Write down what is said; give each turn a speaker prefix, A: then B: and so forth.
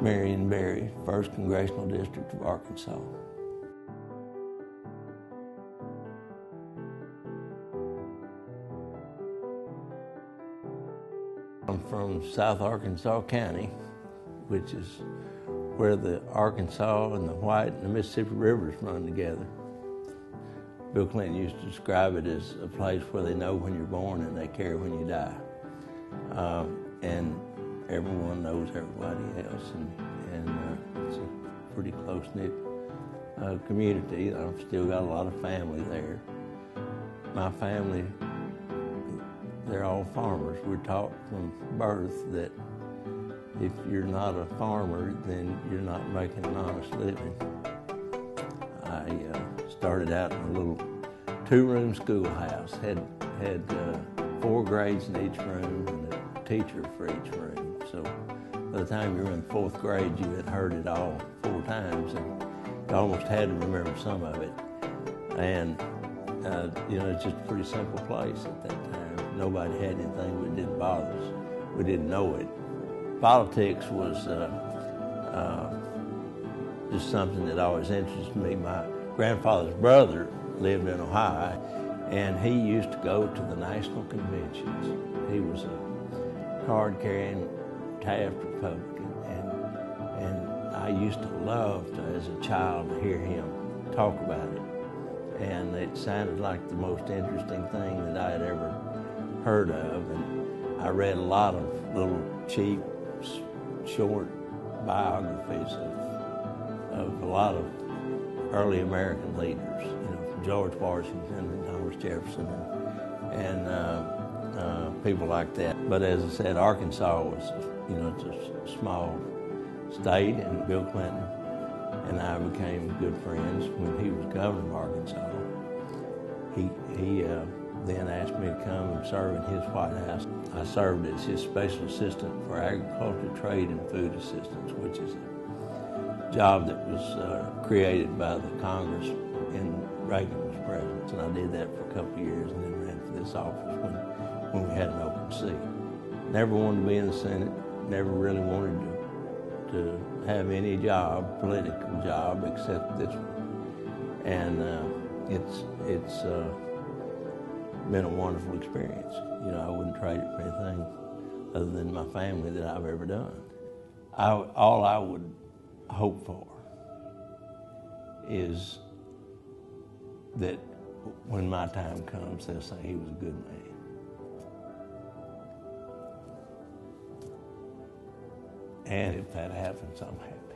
A: Marion Berry, First Congressional District of Arkansas. I'm from South Arkansas County, which is where the Arkansas and the White and the Mississippi rivers run together. Bill Clinton used to describe it as a place where they know when you're born and they care when you die. And everyone knows everybody else, and it's a pretty close-knit community. I've still got a lot of family there. My family, they're all farmers. We're taught from birth that if you're not a farmer, then you're not making an honest living. I started out in a little two-room schoolhouse, had 4 grades in each room and a teacher for each room. So by the time you were in 4th grade, you had heard it all 4 times, and you almost had to remember some of it. And it's just a pretty simple place at that time. Nobody had anything that didn't bother us. We didn't know it. Politics was just something that always interested me. My grandfather's brother lived in Ohio, and he used to go to the national conventions. He was a card-carrying Taft Republican, and I used to love to, as a child, to hear him talk about it. And it sounded like the most interesting thing that I had ever heard of. And I read a lot of little cheap, short biographies of a lot of early American leaders, from George Washington and Thomas Jefferson and people like that. But as I said, Arkansas was, it's a small state, and Bill Clinton and I became good friends when he was governor of Arkansas. He then asked me to come and serve in his White House. I served as his special assistant for agriculture, trade, and food assistance, which is a job that was created by the Congress when Reagan was president. And I did that for a couple of years and then ran for this office when we had an open seat. Never wanted to be in the Senate, never really wanted to have any job, political job, except this one. And it's been a wonderful experience. I wouldn't trade it for anything other than my family that I've ever done. All I would hope for is that when my time comes, they'll say he was a good man. And if that happens, I'm happy.